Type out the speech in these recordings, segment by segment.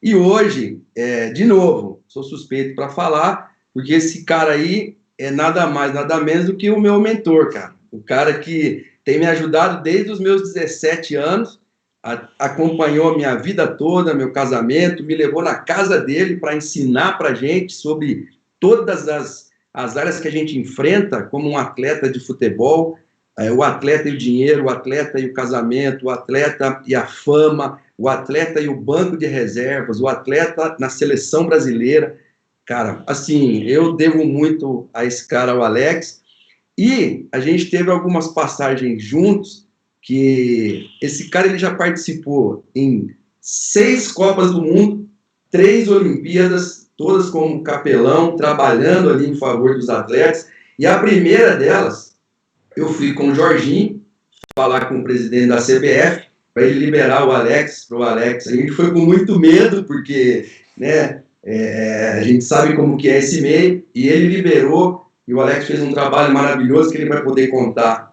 E hoje, de novo, sou suspeito para falar, porque esse cara aí é nada mais, nada menos do que o meu mentor, cara. O cara que tem me ajudado desde os meus 17 anos, acompanhou a minha vida toda, meu casamento, me levou na casa dele para ensinar para a gente sobre todas as áreas que a gente enfrenta como um atleta de futebol, o atleta e o dinheiro, o atleta e o casamento, o atleta e a fama, o atleta e o banco de reservas, o atleta na seleção brasileira. Cara, assim, eu devo muito a esse cara, o Alex, e a gente teve algumas passagens juntos, que esse cara ele já participou em 6 Copas do Mundo, 3 Olimpíadas, todas como capelão, trabalhando ali em favor dos atletas, e a primeira delas, eu fui com o Jorginho, falar com o presidente da CBF, para ele liberar o Alex, para o Alex. A gente foi com muito medo, porque né, a gente sabe como que é esse meio, e ele liberou, e o Alex fez um trabalho maravilhoso que ele vai poder contar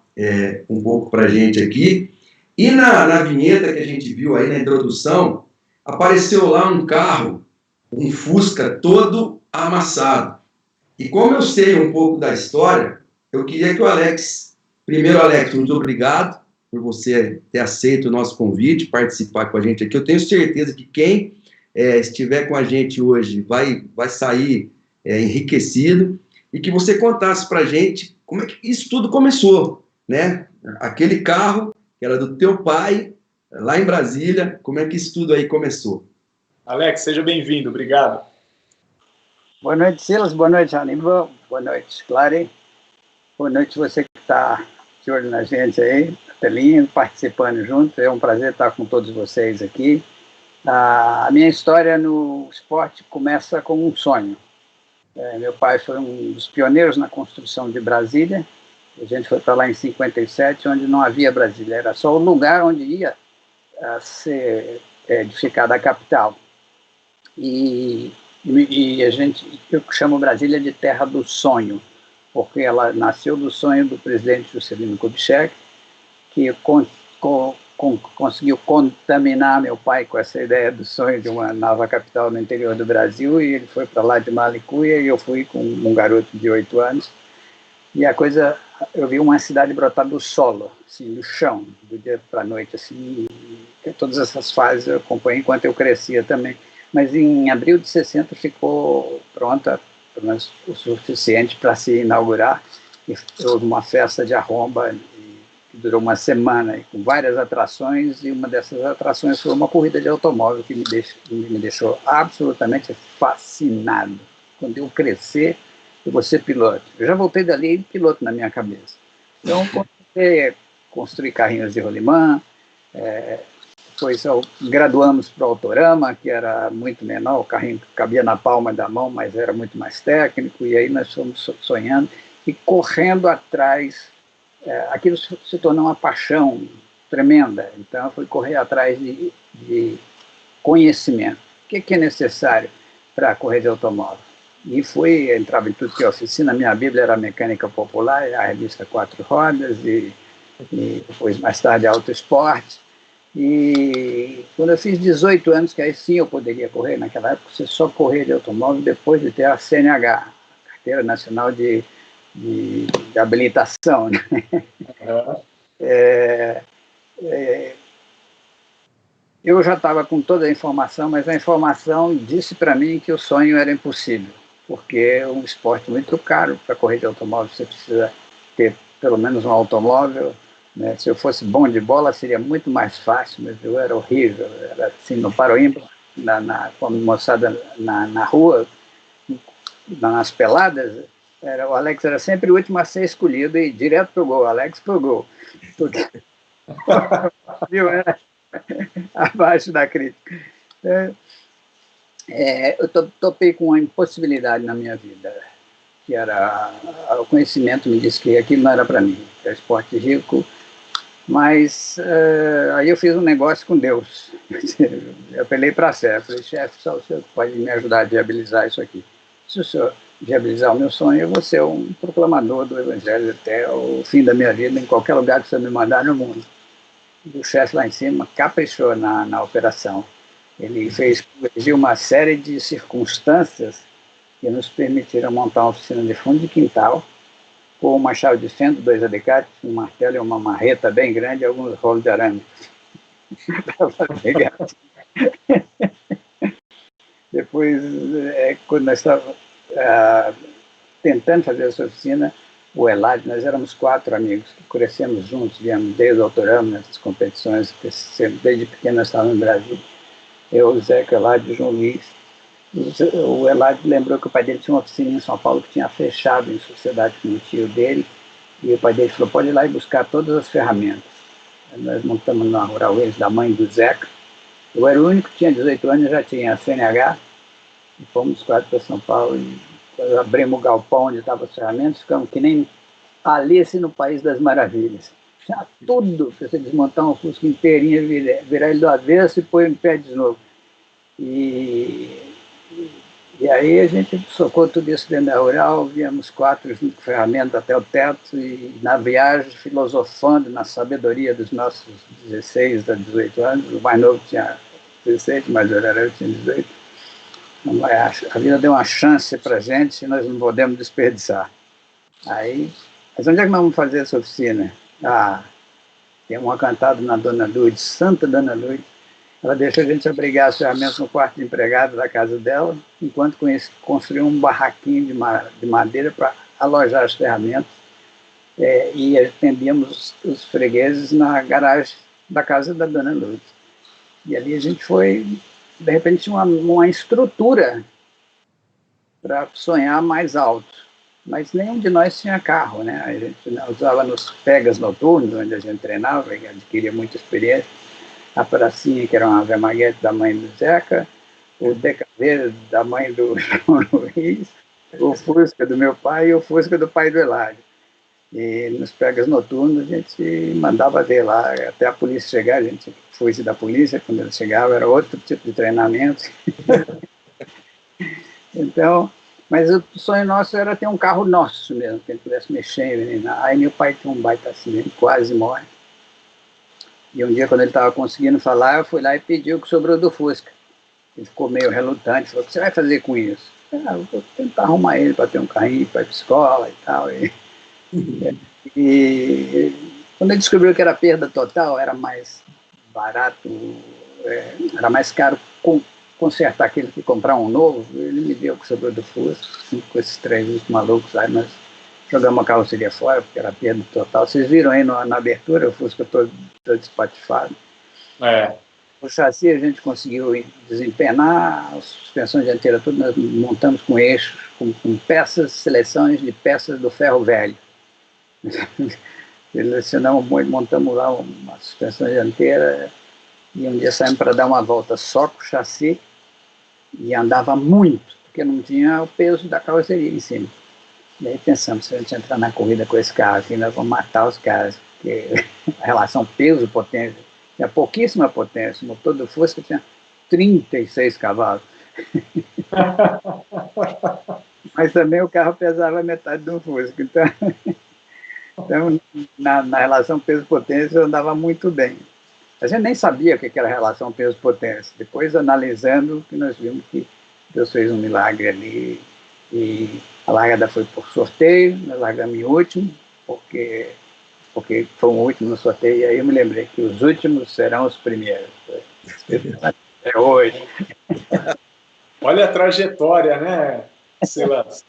um pouco para a gente aqui. E na vinheta que a gente viu aí na introdução, apareceu lá um carro, um Fusca todo amassado. E como eu sei um pouco da história, eu queria que o Alex... Primeiro, Alex, muito obrigado por você ter aceito o nosso convite, participar com a gente aqui. Eu tenho certeza que quem estiver com a gente hoje vai sair enriquecido, e que você contasse para a gente como é que isso tudo começou, né? Aquele carro que era do teu pai, lá em Brasília, como é que isso tudo aí começou? Alex, seja bem-vindo, obrigado. Boa noite, Silas, boa noite, Aníbal, boa noite, Clary, boa noite você que está de olho na gente aí, na telinha, participando junto. É um prazer estar com todos vocês aqui. A minha história no esporte começa com um sonho. Meu pai foi um dos pioneiros na construção de Brasília. A gente foi para lá em 57, onde não havia Brasília, era só o lugar onde ia ser edificada a capital. E eu chamo Brasília de terra do sonho, porque ela nasceu do sonho do presidente Juscelino Kubitschek, que conseguiu contaminar meu pai com essa ideia do sonho de uma nova capital no interior do Brasil, e ele foi para lá de malicuia, e eu fui com um garoto de 8 anos, e eu vi uma cidade brotar do solo, assim, do chão, do dia para a noite, assim, e todas essas fases eu acompanhei enquanto eu crescia também. Mas em abril de 60 ficou pronta, pelo menos o suficiente para se inaugurar, e houve uma festa de arromba que durou uma semana, com várias atrações, e uma dessas atrações foi uma corrida de automóvel que me deixou absolutamente fascinado. Quando eu crescer, eu vou ser piloto. Eu já voltei dali piloto na minha cabeça. Então, comecei a construir carrinhos de rolimã, depois graduamos para o Autorama, que era muito menor, o carrinho cabia na palma da mão, mas era muito mais técnico, e aí nós fomos sonhando e correndo atrás. Aquilo se tornou uma paixão tremenda, então eu fui correr atrás de conhecimento. O que é necessário para correr de automóvel? E entrava em tudo que é oficina. Minha Bíblia era mecânica popular, a revista Quatro Rodas, e depois, mais tarde, Auto Esporte. E quando eu fiz 18 anos, que aí sim eu poderia correr, naquela época você só corria de automóvel depois de ter a CNH, Carteira Nacional de habilitação, né? Eu já estava com toda a informação, mas a informação disse para mim que o sonho era impossível, porque é um esporte muito caro. Para correr de automóvel você precisa ter pelo menos um automóvel, né? Se eu fosse bom de bola seria muito mais fácil, mas eu era horrível, era assim, no Paroímpa, com a moçada na rua, nas peladas, o Alex era sempre o último a ser escolhido e direto pro gol, Alex pro gol. Porque... viu, abaixo da crítica. Eu topei com uma impossibilidade na minha vida, que era o conhecimento me disse que aquilo não era para mim, que era esporte rico, mas aí eu fiz um negócio com Deus. Eu apelei para a fé, falei, chefe, só o senhor pode me ajudar a viabilizar isso aqui. Se o senhor viabilizar o meu sonho, eu vou ser um proclamador do Evangelho até o fim da minha vida, em qualquer lugar que você me mandar no mundo. O chefe lá em cima caprichou na operação. Ele exigiu uma série de circunstâncias que nos permitiram montar uma oficina de fundo de quintal, com uma chave de fenda, 2 alicates, um martelo e uma marreta bem grande e alguns rolos de arame. Depois, quando nós estávamos tentando fazer essa oficina, o Elad, nós éramos 4 amigos que crescemos juntos, viemos desde o autorama, nessas competições, desde pequeno nós estávamos no Brasil. Eu, o Zeca, o Elad e o João Luiz. O Elad lembrou que o pai dele tinha uma oficina em São Paulo que tinha fechado em sociedade com o tio dele, e o pai dele falou, pode ir lá e buscar todas as ferramentas. Nós montamos na Rural Reis da mãe do Zeca. Eu era o único que tinha 18 anos, já tinha CNH, e fomos 4 para São Paulo, e abrimos o galpão onde estavam as ferramentas, ficamos que nem Alice no País das Maravilhas. Tinha tudo para você desmontar um Fusca inteirinho, virar ele do avesso e pôr em pé de novo. E aí a gente socou tudo isso dentro da Rural, viemos 4 junto com ferramentas até o teto, e na viagem filosofando na sabedoria dos nossos 16 a 18 anos. O mais novo tinha 16, mas eu tinha 18. A vida deu uma chance para a gente e nós não podemos desperdiçar. Aí, mas onde é que nós vamos fazer essa oficina? Tem uma cantada na Dona Lourdes, Santa Dona Lourdes. Ela deixou a gente abrigar as ferramentas no quarto de empregado da casa dela, enquanto construiu um barraquinho de madeira para alojar as ferramentas. E atendíamos os fregueses na garagem da casa da Dona Lourdes. E ali a gente foi, de repente, tinha uma estrutura para sonhar mais alto. Mas nenhum de nós tinha carro, né? A gente usava nos pegas noturnos, onde a gente treinava e adquiria muita experiência. A pracinha, que era uma Ave Maguete da mãe do Zeca, o Decaveiro da mãe do João Luiz, o Fusca do meu pai e o Fusca do pai do Eládio. E nos pegas noturnos a gente mandava ver lá, até a polícia chegar, a gente fugia da polícia, quando ele chegava era outro tipo de treinamento. Então, mas o sonho nosso era ter um carro nosso mesmo, que a gente pudesse mexer. Aí meu pai tinha um baita acidente, quase morre. E um dia, quando ele estava conseguindo falar, eu fui lá e pedi o que sobrou do Fusca. Ele ficou meio relutante, falou, o que você vai fazer com isso? Eu vou tentar arrumar ele para ter um carrinho para ir para a escola e tal. E quando ele descobriu que era perda total, era mais barato, era mais caro consertar aquele que comprar um novo, ele me deu o que sobrou do Fusca, com esses 3 malucos, aí nós jogamos a carroceria fora, porque era perda total. Vocês viram aí na abertura, o Fusca todo espatifado. O chassi a gente conseguiu desempenar, a suspensão dianteira tudo nós montamos com eixos, com peças, seleções de peças do ferro velho. Selecionamos muito, montamos lá uma suspensão dianteira, e um dia saímos para dar uma volta só com o chassi, e andava muito, porque não tinha o peso da carroceria em cima. E aí pensamos, se a gente entrar na corrida com esse carro aqui, nós vamos matar os caras, porque a relação peso-potência tinha pouquíssima potência. O motor do Fusca tinha 36 cavalos. Mas também o carro pesava metade do Fusca. Então na relação peso-potência, andava muito bem. A gente nem sabia o que era a relação peso-potência. Depois, analisando, que nós vimos que Deus fez um milagre ali. E a largada foi por sorteio, nós largamos em último, porque foi o último no sorteio, e aí eu me lembrei que os últimos serão os primeiros. É hoje. Olha a trajetória, né, Silas?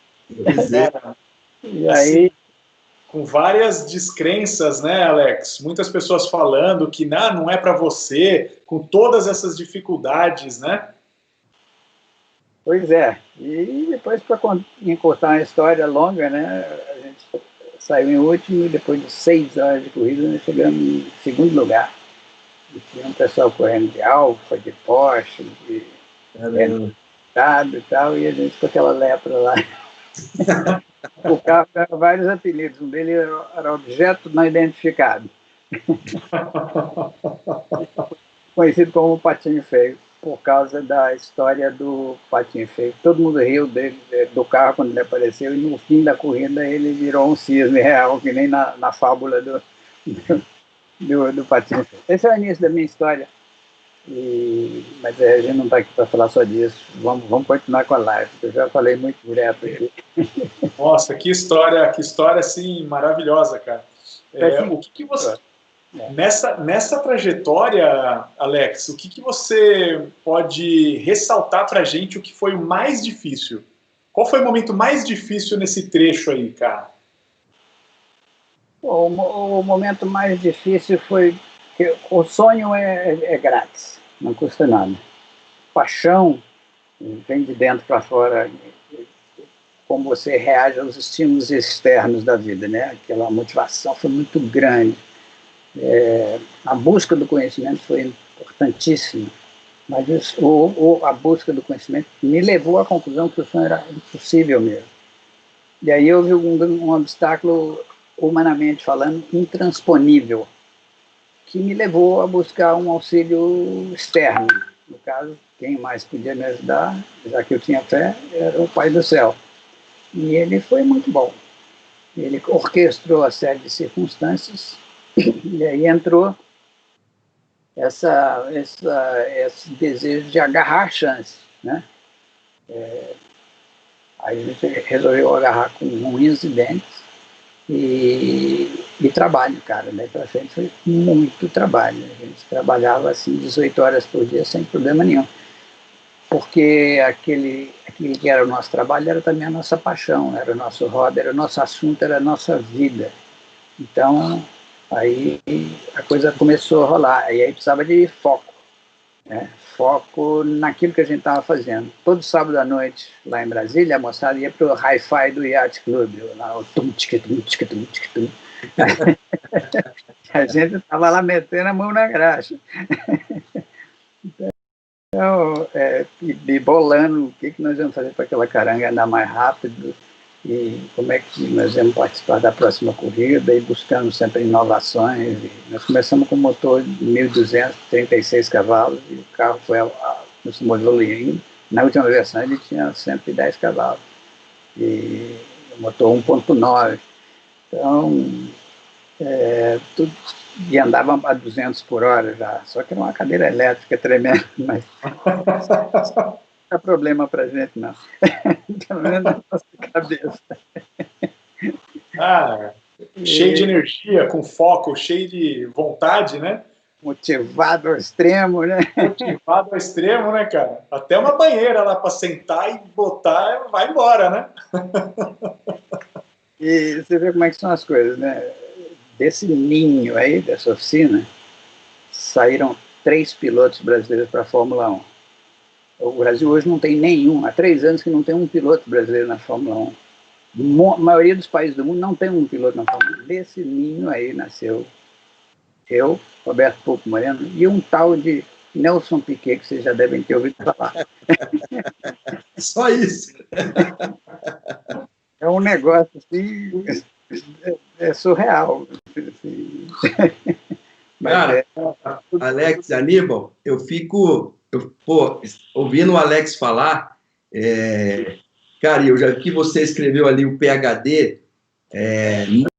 E aí... Com várias descrenças, né, Alex? Muitas pessoas falando que não é para você, com todas essas dificuldades, né? Pois é. E depois, para encurtar uma história longa, né, a gente saiu em último, e depois de 6 horas de corrida, nós chegamos em segundo lugar. E tinha um pessoal correndo de Alfa, de Porsche, de Renault e tal, e a gente com aquela lepra lá. O carro tinha vários apelidos, um deles era objeto não identificado. Conhecido como Patinho Feio, por causa da história do Patinho Feio. Todo mundo riu do carro quando ele apareceu, e no fim da corrida ele virou um cisne real, que nem na fábula do Patinho Feio. Esse é o início da minha história. Mas a gente não está aqui para falar só disso. Vamos continuar com a live. Eu já falei muito direto aqui. Nossa, que história assim, maravilhosa, cara. O que você... Nessa trajetória, Alex, o que você pode ressaltar para a gente o que foi o mais difícil? Qual foi o momento mais difícil nesse trecho aí, cara? O momento mais difícil foi que o sonho é grátis, não custa nada. Paixão vem de dentro para fora, como você reage aos estímulos externos da vida, né? Aquela motivação foi muito grande. A busca do conhecimento foi importantíssima, mas a busca do conhecimento me levou à conclusão que o sonho era impossível mesmo. E aí houve um obstáculo, humanamente falando, intransponível, que me levou a buscar um auxílio externo. No caso, quem mais podia me ajudar, já que eu tinha fé, era o Pai do Céu. E ele foi muito bom. Ele orquestrou a série de circunstâncias, e aí entrou esse desejo de agarrar a chance, né? Aí a gente resolveu agarrar com unhas e dentes e trabalho, cara. Daí pra frente foi muito trabalho. A gente trabalhava assim 18 horas por dia sem problema nenhum. Porque aquele que era o nosso trabalho era também a nossa paixão, era o nosso hobby, era o nosso assunto, era a nossa vida. Então, aí a coisa começou a rolar, e aí precisava de foco, né? Foco naquilo que a gente estava fazendo. Todo sábado à noite, lá em Brasília, a moçada ia para o Hi-Fi do Yacht Club, lá o tum-tic-tum-tic-tum-tic-tum. A gente estava lá metendo a mão na graxa. Então, e bolando o que nós vamos fazer para aquela caranga andar mais rápido, e como é que nós vamos participar da próxima corrida, e buscando sempre inovações. E nós começamos com um motor de 1.236 cavalos, e o carro foi evoluindo. Na última versão ele tinha 110 cavalos, e o motor 1.9. Então, tudo, e andava a 200 por hora já, só que era uma cadeira elétrica tremenda, mas não é problema para a gente, não. Pelo menos na nossa cabeça. Cheio de energia, com foco, cheio de vontade, né? Motivado ao extremo, né? Motivado ao extremo, né, cara? Até uma banheira lá para sentar e botar, vai embora, né? E você vê como é que são as coisas, né? Desse ninho aí, dessa oficina, saíram 3 pilotos brasileiros para a Fórmula 1. O Brasil hoje não tem nenhum, há 3 anos que não tem um piloto brasileiro na Fórmula 1. A maioria dos países do mundo não tem um piloto na Fórmula 1. Desse ninho aí nasceu eu, Roberto Pouco Moreno, e um tal de Nelson Piquet, que vocês já devem ter ouvido falar. Só isso. É um negócio assim, surreal. Assim. Cara, Alex, Aníbal, ouvindo o Alex falar, cara, eu já que você escreveu ali o PhD,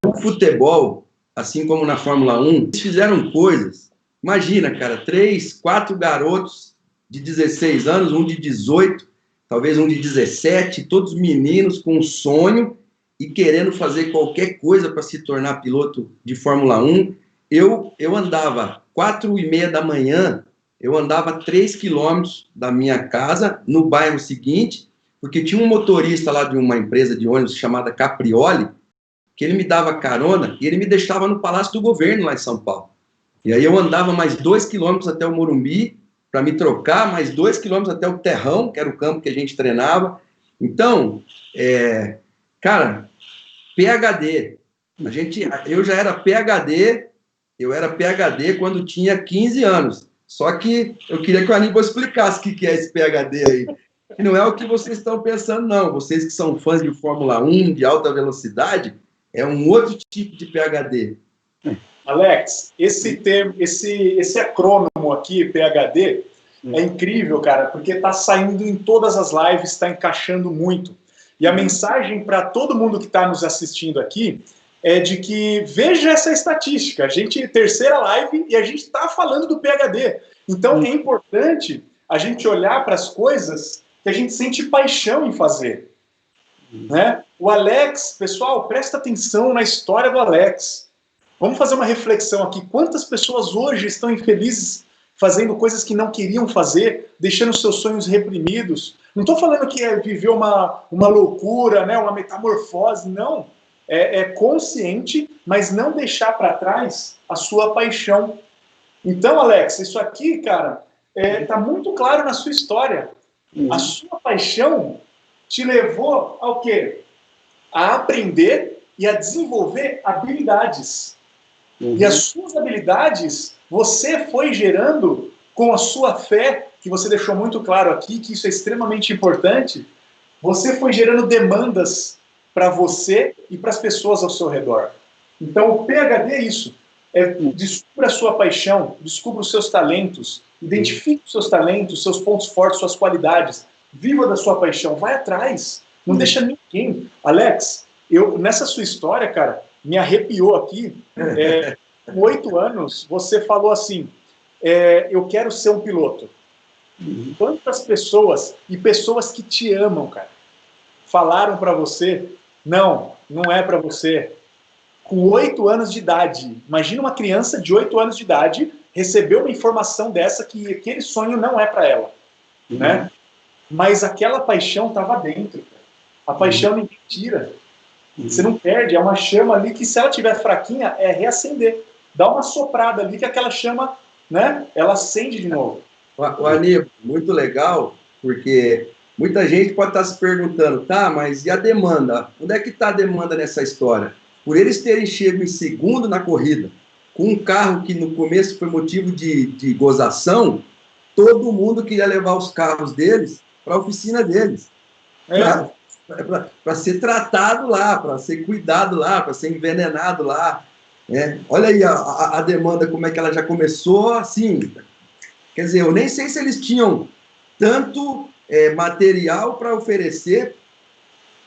no futebol, assim como na Fórmula 1, eles fizeram coisas, imagina, cara, 3, 4 garotos de 16 anos, um de 18, talvez um de 17, todos meninos com um sonho e querendo fazer qualquer coisa para se tornar piloto de Fórmula 1. Eu andava 4h30 da manhã, eu andava 3 quilômetros da minha casa, no bairro seguinte, porque tinha um motorista lá de uma empresa de ônibus chamada Caprioli, que ele me dava carona e ele me deixava no Palácio do Governo, lá em São Paulo. E aí eu andava mais 2 quilômetros até o Morumbi, para me trocar, mais 2 quilômetros até o Terrão, que era o campo que a gente treinava. Então, cara, PhD. Eu já era PhD, eu era PhD quando tinha 15 anos. Só que eu queria que o Aníbal explicasse o que é esse PhD aí. Que não é o que vocês estão pensando, não. Vocês que são fãs de Fórmula 1, de alta velocidade, é um outro tipo de PhD. Alex, esse acrônimo aqui, PhD, é incrível, cara, porque está saindo em todas as lives, está encaixando muito. E a mensagem para todo mundo que está nos assistindo aqui é de que veja essa estatística. A gente, terceira live, e a gente está falando do PhD. Então, é importante a gente olhar para as coisas que a gente sente paixão em fazer. Né? O Alex, pessoal, presta atenção na história do Alex. Vamos fazer uma reflexão aqui. Quantas pessoas hoje estão infelizes fazendo coisas que não queriam fazer, deixando seus sonhos reprimidos? Não estou falando que é viver uma loucura, né? Uma metamorfose, não. É consciente, mas não deixar para trás a sua paixão. Então, Alex, isso aqui, cara, está muito claro na sua história. A sua paixão te levou ao quê? A aprender e a desenvolver habilidades. E as suas habilidades, você foi gerando com a sua fé, que você deixou muito claro aqui, que isso é extremamente importante, você foi gerando demandas para você e para as pessoas ao seu redor. Então, o PhD é isso. Descubra a sua paixão, descubra os seus talentos, identifique os seus talentos, seus pontos fortes, suas qualidades. Viva da sua paixão, vai atrás. Não deixa ninguém. Alex, nessa sua história, cara, me arrepiou aqui. Com 8 anos, você falou assim, eu quero ser um piloto. Quantas pessoas, e pessoas que te amam, cara, falaram para você, não é para você. Com 8 anos de idade, imagina uma criança de 8 anos de idade receber uma informação dessa que aquele sonho não é para ela, né? Mas aquela paixão estava dentro, cara. A paixão ninguém tira. Você não perde, é uma chama ali que se ela tiver fraquinha, é reacender. Dá uma soprada ali que aquela chama, né, ela acende de novo. O Aníbal, muito legal, porque muita gente pode estar se perguntando, tá, mas e a demanda? Onde é que está a demanda nessa história? Por eles terem chego em segundo na corrida, com um carro que no começo foi motivo de gozação, todo mundo queria levar os carros deles para a oficina deles. Para ser tratado lá, para ser cuidado lá, para ser envenenado lá. Olha aí a demanda, como é que ela já começou assim. Quer dizer, eu nem sei se eles tinham tanto material para oferecer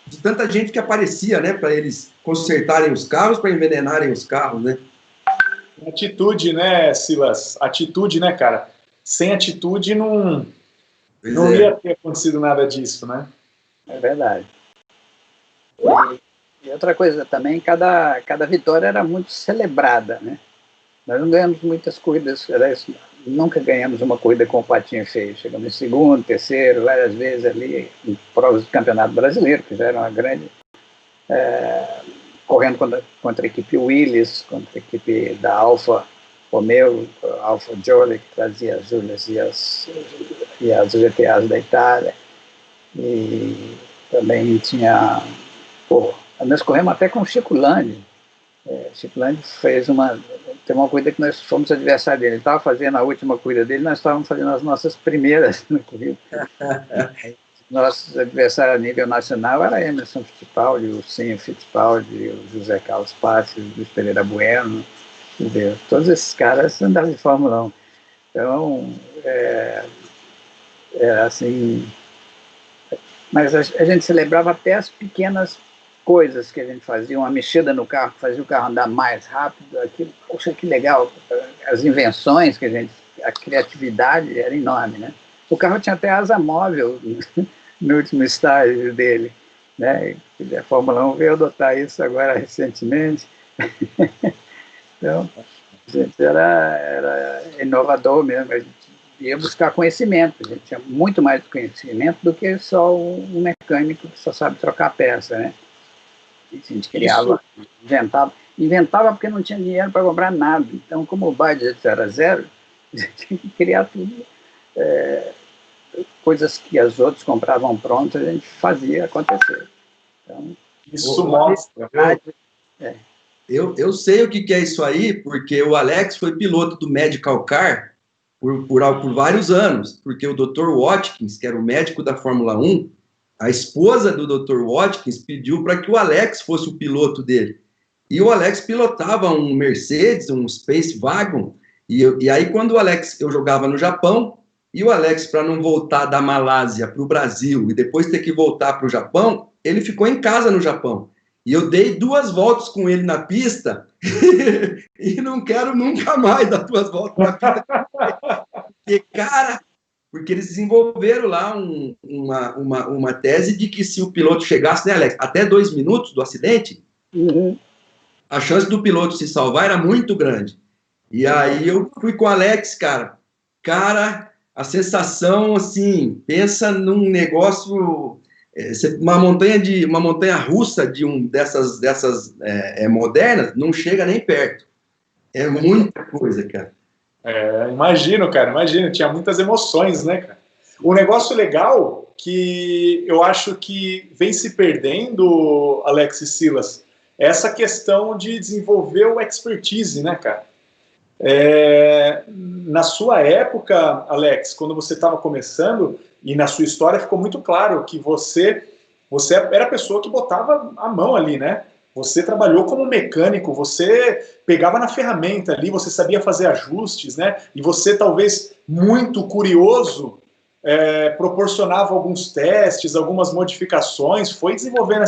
de tanta gente que aparecia, né, para eles consertarem os carros, para envenenarem os carros, né? Atitude, né, Silas? Atitude, né, cara? Sem atitude não ia ter acontecido nada disso, né? É verdade. E outra coisa também, cada vitória era muito celebrada, né? Nós não ganhamos muitas corridas, nunca ganhamos uma corrida com o patinho feio. Chegamos em segundo, terceiro, várias vezes ali em provas do Campeonato Brasileiro, que já era uma grande... correndo contra a equipe Willis, contra a equipe da Alfa Romeo, Alfa Gioli, que trazia as Julias e as GTAs da Itália. E também tinha... nós corremos até com o Chico Landi. Chico Landi tem uma corrida que nós fomos adversário dele. Ele estava fazendo a última corrida dele, nós estávamos fazendo as nossas primeiras na corrida. Nosso adversário a nível nacional era Emerson Fittipaldi, o Cinho Fittipaldi, o José Carlos Passos, o Luiz Pereira Bueno, entendeu? Todos esses caras andavam de Fórmula 1. Então, assim... Mas a gente celebrava até as pequenas coisas que a gente fazia, uma mexida no carro, que fazia o carro andar mais rápido, aquilo, poxa, que legal. As invenções que a criatividade era enorme, né? O carro tinha até asa móvel no último estágio dele, né? A Fórmula 1 veio adotar isso agora recentemente. Então, a gente era inovador mesmo, a gente ia buscar conhecimento, a gente tinha muito mais conhecimento do que só um mecânico que só sabe trocar peça, né? A gente criava, inventava porque não tinha dinheiro para comprar nada. Então, como o budget era zero, a gente tinha que criar tudo. Coisas que os outros compravam prontas, a gente fazia acontecer. Então, isso mostra. Eu sei o que é isso aí, porque o Alex foi piloto do Medical Car por vários anos, porque o Dr. Watkins, que era o médico da Fórmula 1, a esposa do Dr. Watkins pediu para que o Alex fosse o piloto dele. E o Alex pilotava um Mercedes, um Space Wagon, e aí quando eu jogava no Japão, e o Alex, para não voltar da Malásia para o Brasil e depois ter que voltar para o Japão, ele ficou em casa no Japão. E eu dei 2 voltas com ele na pista e não quero nunca mais dar 2 voltas na pista. Porque, cara, porque eles desenvolveram lá uma tese de que se o piloto chegasse, né, Alex, até 2 minutos do acidente, a chance do piloto se salvar era muito grande. E aí eu fui com o Alex, cara. Cara, a sensação, assim, pensa num negócio, uma montanha russa dessas modernas, não chega nem perto. É muita coisa, cara. Imagino, cara, imagino. Tinha muitas emoções, né, cara? Um negócio legal que eu acho que vem se perdendo, Alex e Silas, é essa questão de desenvolver o expertise, né, cara? Na sua época, Alex, quando você estava começando, e na sua história ficou muito claro que você era a pessoa que botava a mão ali, né? Você trabalhou como mecânico, você pegava na ferramenta ali, você sabia fazer ajustes, né? E você, talvez muito curioso, proporcionava alguns testes, algumas modificações, foi desenvolvendo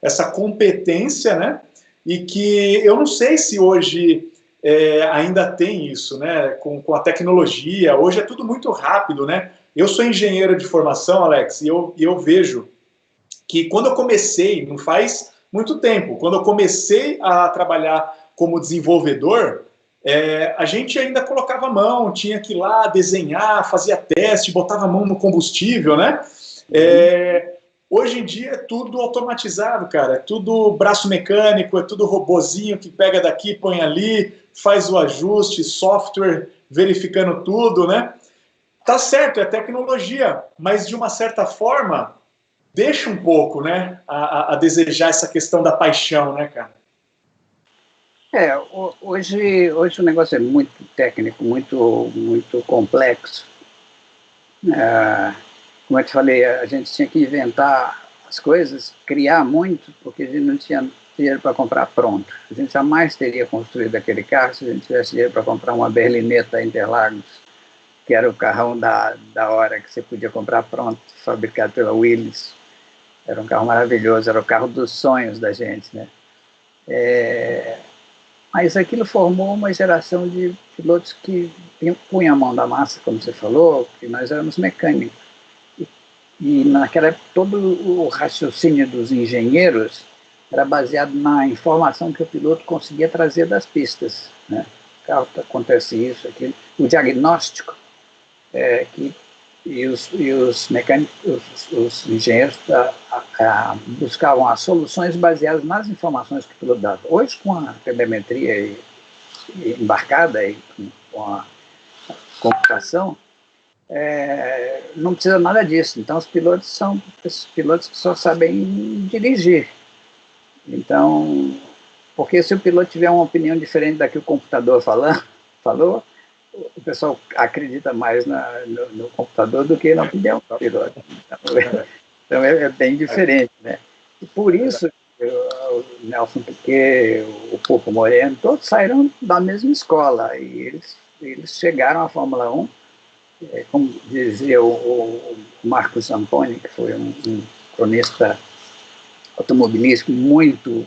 essa competência, né? E que eu não sei se hoje ainda tem isso, né? Com a tecnologia, hoje é tudo muito rápido, né? Eu sou engenheiro de formação, Alex, e eu vejo que quando eu comecei, não faz muito tempo, quando eu comecei a trabalhar como desenvolvedor, a gente ainda colocava a mão, tinha que ir lá desenhar, fazia teste, botava a mão no combustível, né? Hoje em dia é tudo automatizado, cara, é tudo braço mecânico, é tudo robozinho que pega daqui, põe ali, faz o ajuste, software verificando tudo, né? Tá certo, é tecnologia, mas de uma certa forma deixa um pouco, né, a desejar essa questão da paixão, né, cara? Hoje o negócio é muito técnico, muito complexo. Como eu te falei, a gente tinha que inventar as coisas, criar muito, porque a gente não tinha dinheiro para comprar pronto. A gente jamais teria construído aquele carro se a gente tivesse dinheiro para comprar uma berlineta Interlagos, que era o carrão da hora que você podia comprar pronto, fabricado pela Willys. Era um carro maravilhoso, era o carro dos sonhos da gente, né? Mas aquilo formou uma geração de pilotos que punham a mão da massa, como você falou, que nós éramos mecânicos. E naquela época, todo o raciocínio dos engenheiros era baseado na informação que o piloto conseguia trazer das pistas, né? O carro acontece isso, aquilo. O diagnóstico, e os mecânicos, os engenheiros buscavam as soluções baseadas nas informações que o piloto dava. Hoje, com a telemetria embarcada e com a computação, não precisa nada disso. Então, os pilotos são esses pilotos que só sabem dirigir. Então, porque se o piloto tiver uma opinião diferente da que o computador falou, o pessoal acredita mais no computador do que na opinião do piloto. Então é bem diferente, né? E por isso, o Nelson Piquet, o Popo Moreno, todos saíram da mesma escola. E eles chegaram à Fórmula 1, como dizia o Marco Zamponi, que foi um cronista automobilístico muito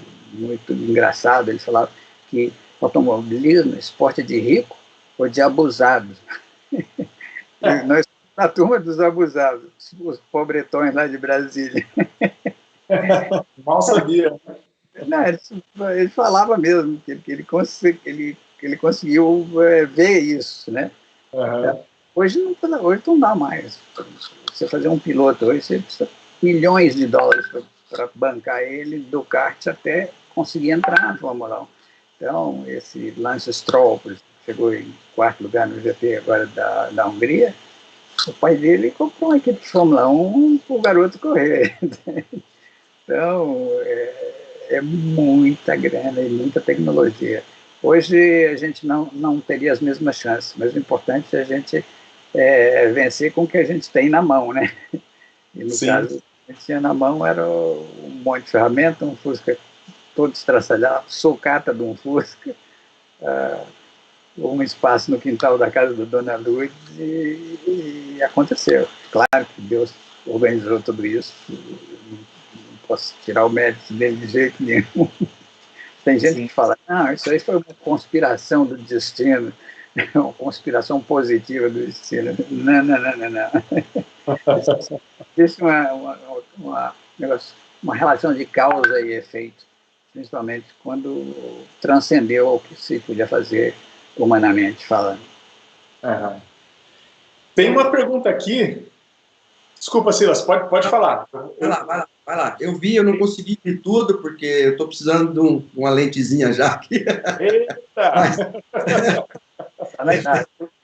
engraçado. Ele falava que automobilismo, esporte de rico ou de abusados. Nós na turma dos abusados, os pobretões lá de Brasília. Mal sabia. Não, ele falava mesmo que ele conseguiu ver isso, né? Hoje não dá mais. Você fazer um piloto hoje, você precisa de milhões de dólares para bancar ele do kart até conseguir entrar na Fórmula 1. Então, esse Lance Stroll, por exemplo, chegou em 4º lugar no GP agora da Hungria, o pai dele comprou uma equipe de Fórmula 1 para o garoto correr. Então, é muita grana e muita tecnologia. Hoje a gente não teria as mesmas chances, mas o importante é a gente vencer com o que a gente tem na mão, né? E no caso, o que a gente tinha na mão era um monte de ferramenta, um Fusca todo estraçalhado, sucata de um Fusca, um espaço no quintal da casa da Dona Lourdes e aconteceu. Claro que Deus organizou tudo isso, não posso tirar o mérito dele de jeito nenhum. Tem gente que fala, não, isso aí foi uma conspiração do destino. uma conspiração positiva do destino. Não, não, não, não, não. Existe uma relação de causa e efeito, principalmente quando transcendeu o que se podia fazer humanamente falando. Uhum. Tem uma pergunta aqui. Desculpa, Silas, pode falar. Vai lá. Eu não consegui ver tudo, porque eu estou precisando de uma lentezinha já aqui. Eita! Mas...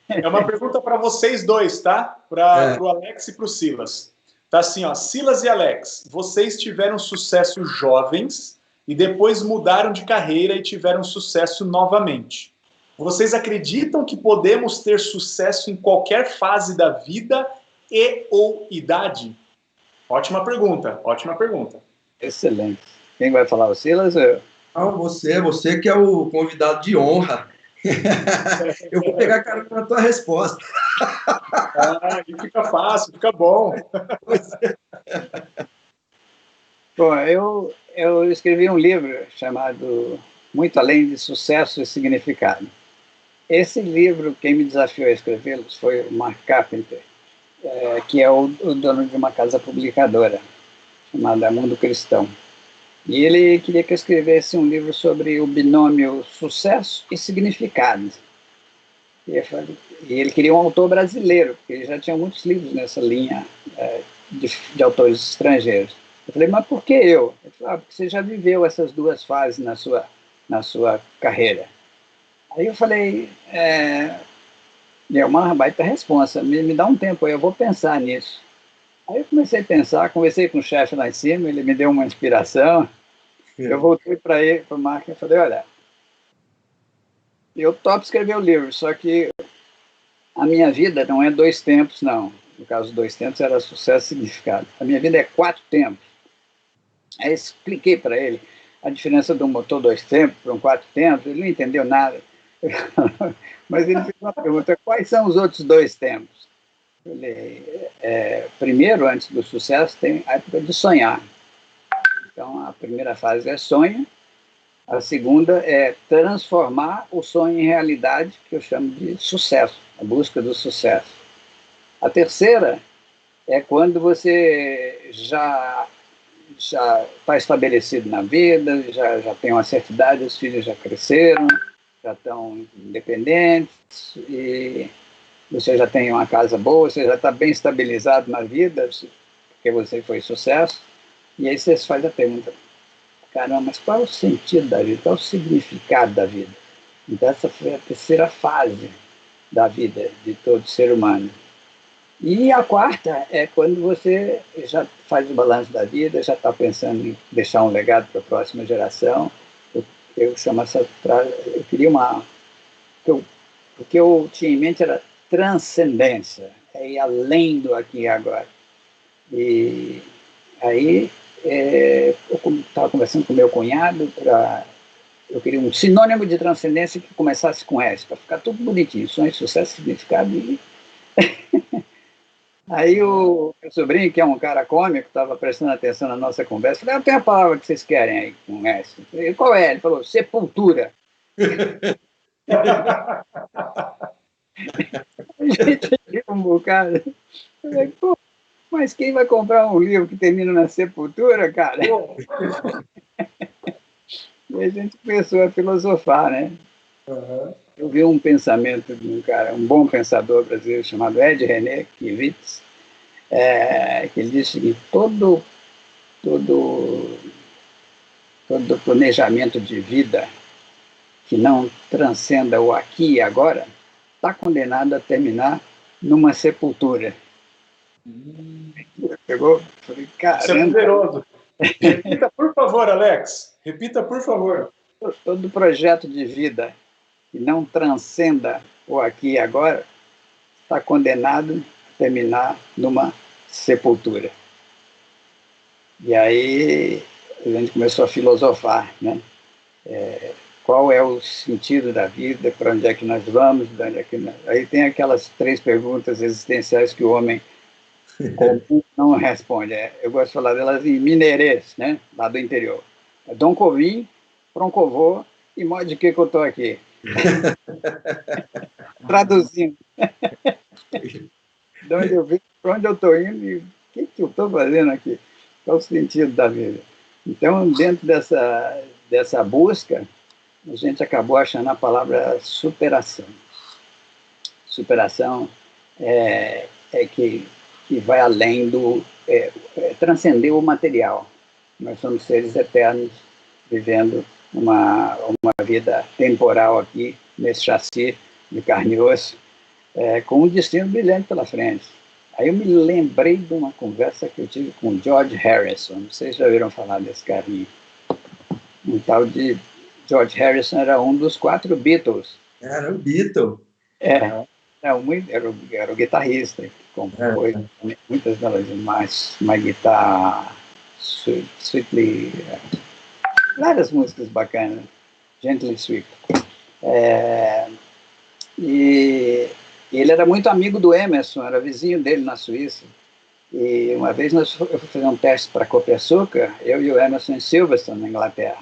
É uma pergunta para vocês dois, tá? Para o Alex e para o Silas. Tá assim, ó. Silas e Alex, vocês tiveram sucesso jovens e depois mudaram de carreira e tiveram sucesso novamente. Vocês acreditam que podemos ter sucesso em qualquer fase da vida e ou idade? Ótima pergunta, ótima pergunta. Excelente. Quem vai falar, o Silas? Não, você que é o convidado de honra. Eu vou pegar carona na tua resposta. E fica fácil, fica bom. Bom, eu escrevi um livro chamado Muito Além de Sucesso e Significado. Esse livro, quem me desafiou a escrevê-lo foi o Mark Carpenter, que é o dono de uma casa publicadora chamada Mundo Cristão. E ele queria que eu escrevesse um livro sobre o binômio sucesso e significado. E ele queria um autor brasileiro, porque ele já tinha muitos livros nessa linha de autores estrangeiros. Eu falei, mas por que eu? Ele falou, porque você já viveu essas duas fases na sua carreira. Aí eu falei, é uma baita responsa, me dá um tempo aí, eu vou pensar nisso. Aí eu comecei a pensar, conversei com o chefe lá em cima, ele me deu uma inspiração. Eu voltei para ele, para o Mark, e falei, olha, eu topo escrever o livro, só que a minha vida não é 2 tempos, não. No caso, 2 tempos era sucesso e significado. A minha vida é 4 tempos. Aí expliquei para ele a diferença de um motor 2 tempos para um 4 tempos, ele não entendeu nada. Mas ele fez uma pergunta, quais são os outros 2 tempos? Eu falei, primeiro, antes do sucesso, tem a época de sonhar. Então, a primeira fase é sonho, a segunda é transformar o sonho em realidade, que eu chamo de sucesso, a busca do sucesso. A terceira é quando você já está estabelecido na vida, já tem uma certa idade, os filhos já cresceram, já estão independentes, e você já tem uma casa boa, você já está bem estabilizado na vida, porque você foi sucesso, e aí você faz a pergunta, caramba, mas qual é o sentido da vida? Qual é o significado da vida? Então, essa foi a terceira fase da vida de todo ser humano. E a quarta é quando você já faz o balanço da vida, já está pensando em deixar um legado para a próxima geração. Eu chamo eu queria o que eu tinha em mente era transcendência, é ir além do aqui e agora. E aí eu estava conversando com meu cunhado eu queria um sinônimo de transcendência que começasse com S, para ficar tudo bonitinho, sonho, sucesso, significado. Aí o meu sobrinho, que é um cara cômico, estava prestando atenção na nossa conversa, falei, eu tenho a palavra que vocês querem aí com S. Falei, qual é? Ele falou, sepultura. A gente riu um bocado. Eu falei, pô, mas quem vai comprar um livro que termina na sepultura, cara? E a gente começou a filosofar, né? Uhum. Eu vi um pensamento de um cara, um bom pensador brasileiro chamado Ed René Kivitz, que ele disse que todo planejamento de vida que não transcenda o aqui e agora está condenado a terminar numa sepultura. Pegou? Falei, caramba. Isso é poderoso. Repita, por favor, Alex. Repita, por favor. Todo projeto de vida que não transcenda o aqui e agora está condenado a terminar numa sepultura. E aí a gente começou a filosofar, né? Qual é o sentido da vida, para onde é que nós vamos, de onde é que nós... Aí tem aquelas 3 perguntas existenciais que o homem comum não responde. Eu gosto de falar delas em mineirês, né? Lá do interior. Dom Covim, Proncovô e modo de que eu estou aqui. Traduzindo. De onde eu vim, para onde eu estou indo e o que eu estou fazendo aqui? Qual o sentido da vida? Então, dentro dessa busca, a gente acabou achando a palavra superação. Superação que vai além transcender o material. Nós somos seres eternos, vivendo uma vida temporal aqui, nesse chassi de carne e osso, com um destino brilhante pela frente. Aí eu me lembrei de uma conversa que eu tive com George Harrison. Não sei se já ouviram falar desse carinha. Um tal de George Harrison era um dos 4 Beatles. Era o Beatle. Era o guitarrista que compôs muitas delas, mais guitarra, Sweetly, várias músicas bacanas, Gently Sweet. E ele era muito amigo do Emerson, era vizinho dele na Suíça. E uma vez eu fui fazer um teste para Copersucar, eu e o Emerson em Silverstone, na Inglaterra.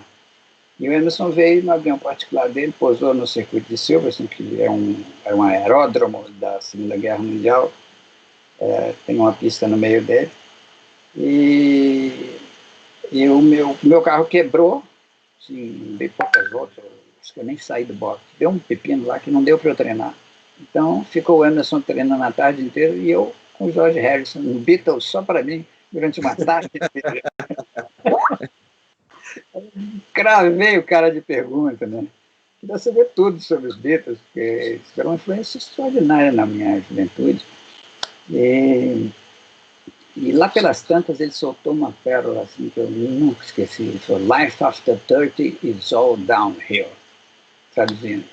E o Emerson veio no avião particular dele, pousou no circuito de Silverstone, que é um aeródromo da Segunda Guerra Mundial, tem uma pista no meio dele. E o meu carro quebrou, assim, dei poucas voltas, acho que eu nem saí do box. Deu um pepino lá que não deu para eu treinar. Então, ficou o Emerson treinando a tarde inteira e eu com o George Harrison, um Beatles só para mim, durante uma tarde inteira. Cravei o cara de pergunta, né? Queria saber tudo sobre os Beatles, porque eles tiveram uma influência extraordinária na minha juventude. E lá pelas tantas ele soltou uma pérola assim que eu nunca esqueci. Ele falou: Life after 30 is all downhill. Traduzindo,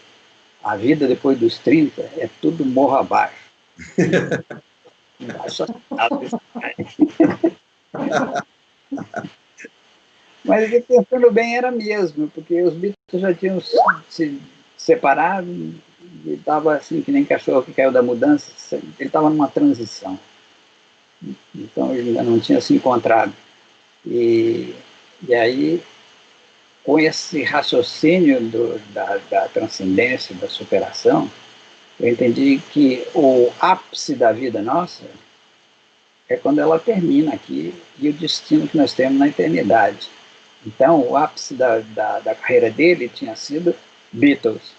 a vida depois dos 30 é tudo morro abaixo. Embaixo Mas pensando bem, era mesmo, porque os Beatles já tinham se separado e estava assim, que nem cachorro que caiu da mudança, ele estava numa transição. Então ele ainda não tinha se encontrado. E aí, com esse raciocínio da transcendência, da superação, eu entendi que o ápice da vida nossa é quando ela termina aqui e o destino que nós temos na eternidade. Então, o ápice da carreira dele tinha sido Beatles.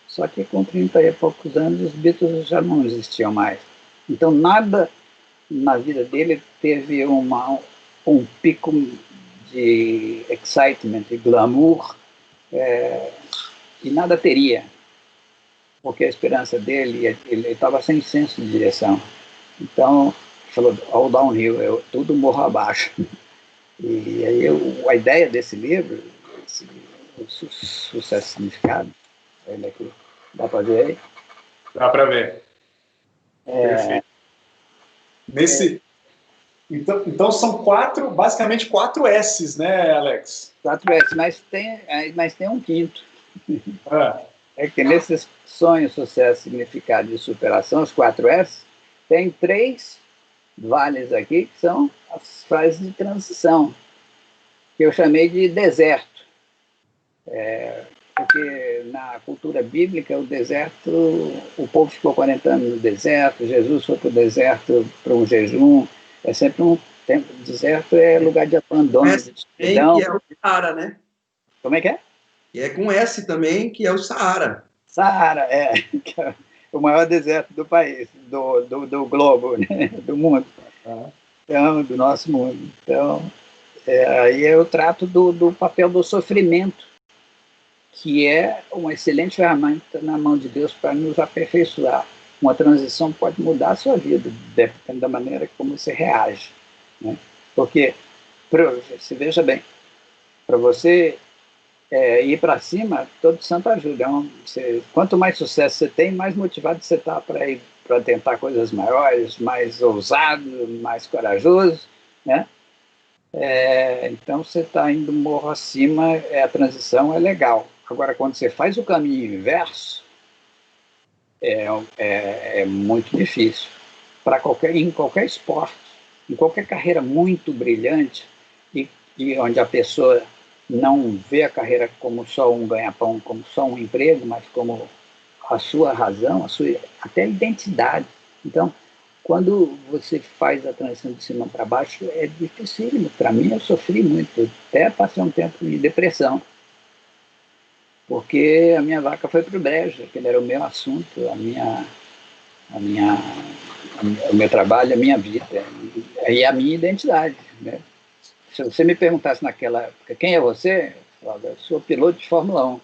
Só que com 30 e poucos anos, os Beatles já não existiam mais. Então, nada na vida dele teve um pico de excitement, de glamour, e nada teria, porque a esperança dele, ele estava sem senso de direção. Então, falou, all downhill, tudo morro abaixo. E aí a ideia desse livro, o sucesso significado, ele aqui, dá para ver aí? Dá para ver. Perfeito. Então são basicamente 4 S's, né, Alex? 4 S, mas tem um quinto. É que nesses sonho, sucesso, significado e superação, os 4 S, tem 3 vales aqui, que são as frases de transição, que eu chamei de deserto. Porque na cultura bíblica, o deserto, o povo ficou 40 anos no deserto, Jesus foi para o deserto para um jejum, é sempre um tempo. Deserto é lugar de abandono, de escuridão. Que é o Saara, né? Como é que é? E é com S também, que é o Saara. Saara, que é o maior deserto do país, do globo, né? Do mundo, então, do nosso mundo. Então, aí eu trato do papel do sofrimento, que é uma excelente ferramenta na mão de Deus para nos aperfeiçoar. Uma transição pode mudar a sua vida, dependendo da maneira como você reage, né? Porque, se veja bem, para você ir para cima, todo santo ajuda. Quanto mais sucesso você tem, mais motivado você está para tentar coisas maiores, mais ousado, mais corajoso, né? Então você está indo morro acima, a transição é legal. Agora, quando você faz o caminho inverso, é muito difícil. Em qualquer esporte, em qualquer carreira muito brilhante, e onde a pessoa não vê a carreira como só um ganha-pão, como só um emprego, mas como a sua razão, a sua até a identidade. Então, quando você faz a transição de cima para baixo, é dificílimo. Para mim, eu sofri muito. Eu até passei um tempo de depressão, porque a minha vaca foi para o brejo, aquele era o meu assunto, a minha, o meu trabalho, a minha vida e a minha identidade, né? Se você me perguntasse naquela época, quem é você? Eu falava, eu sou piloto de Fórmula 1.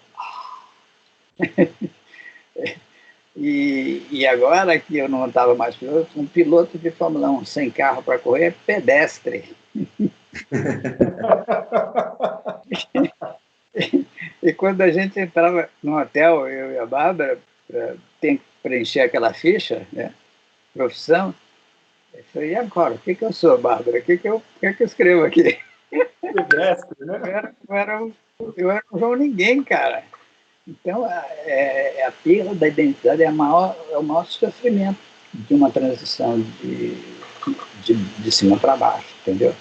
E agora que eu não estava mais piloto, um piloto de Fórmula 1 sem carro para correr é pedestre. E quando a gente entrava no hotel, eu e a Bárbara, tem que preencher aquela ficha, né, profissão, eu falei, e agora? O que eu sou, Bárbara? O que eu escrevo aqui? Pedestre, né? Eu era um João Ninguém, cara. Então, a perda da identidade é o maior sofrimento de uma transição de cima para baixo, entendeu?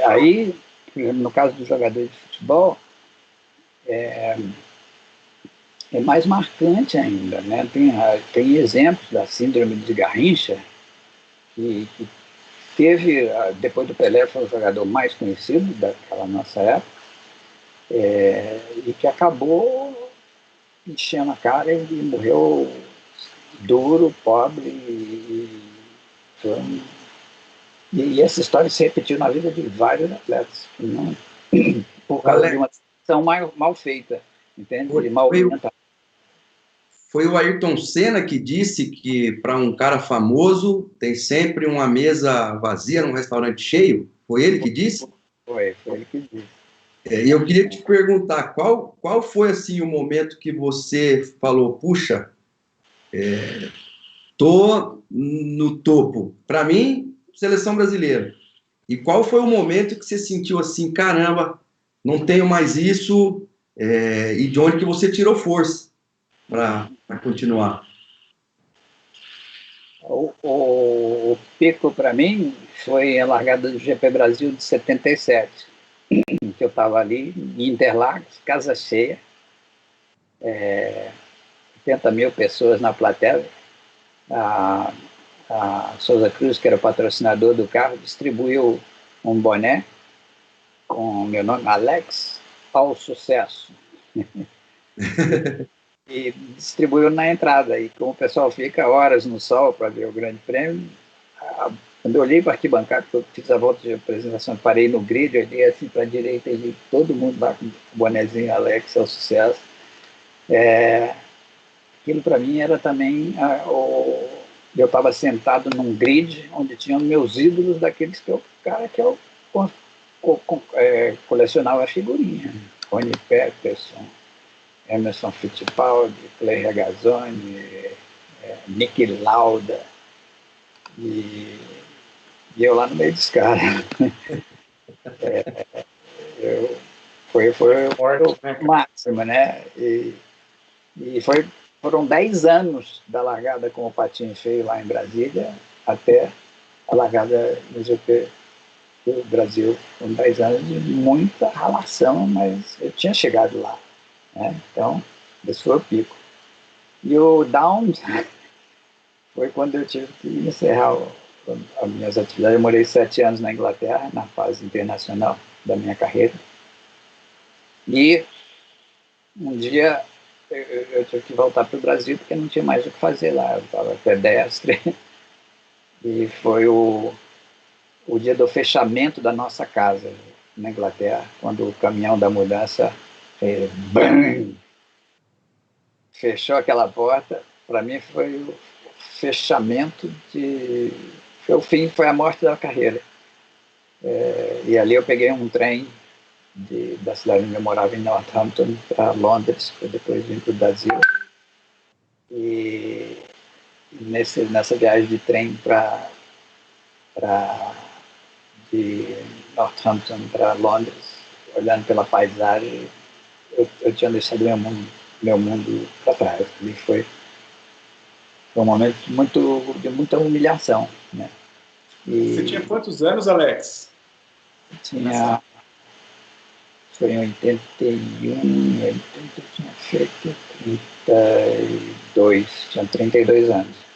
Aí, no caso dos jogadores de futebol, é mais marcante ainda, né? Tem exemplos da síndrome de Garrincha, que teve, depois do Pelé, foi o jogador mais conhecido daquela nossa época, e que acabou enchendo a cara e morreu duro, pobre, e essa história se repetiu na vida de vários atletas, não, por causa de uma decisão mal feita, entende? Mal orientada. Foi o Ayrton Senna que disse que para um cara famoso tem sempre uma mesa vazia num restaurante cheio? Foi ele que disse? Foi ele que disse. E eu queria te perguntar, qual foi assim o momento que você falou, puxa, tô no topo? Para mim, seleção brasileira. E qual foi o momento que você sentiu assim, caramba, não tenho mais isso, e de onde que você tirou força para continuar? O pico para mim foi a largada do GP Brasil de 77, que eu estava ali em Interlagos, casa cheia, 80 mil pessoas na plateia. A Souza Cruz, que era o patrocinador do carro, distribuiu um boné com meu nome, Alex, ao sucesso. E distribuiu na entrada. E como o pessoal fica horas no sol para ver o Grande Prêmio, quando eu olhei para a arquibancada, eu fiz a volta de apresentação, parei no grid, olhei assim para a direita e vi todo mundo lá com o bonezinho Alex ao sucesso. Aquilo para mim era também eu estava sentado num grid onde tinham meus ídolos daqueles que eu colecionava figurinha. Rony Peterson, Emerson Fittipaldi, Clay Regazzoni, Niki Lauda, e eu lá no meio dos caras. Foi o máximo, né? E foram 10 anos da largada com o patinho feio lá em Brasília até a largada no GP do Brasil. Foram 10 anos de muita ralação, mas eu tinha chegado lá, né? Então, esse foi o pico. E o down foi quando eu tive que encerrar as minhas atividades. Eu morei 7 anos na Inglaterra, na fase internacional da minha carreira. E um dia eu tive que voltar para o Brasil porque não tinha mais o que fazer lá. Eu estava pedestre. E foi o dia do fechamento da nossa casa na Inglaterra, quando o caminhão da mudança fechou aquela porta. Para mim foi o fechamento foi o fim, foi a morte da carreira. E ali eu peguei um trem da cidade onde eu morava, em Northampton, para Londres, para depois vir para o Brasil. E nessa viagem de trem de Northampton para Londres, olhando pela paisagem, eu tinha deixado meu mundo para trás. E foi um momento de muita humilhação, né? Você tinha quantos anos, Alex? Tinha foi em 81, 80, eu tinha feito 32, tinha 32 anos.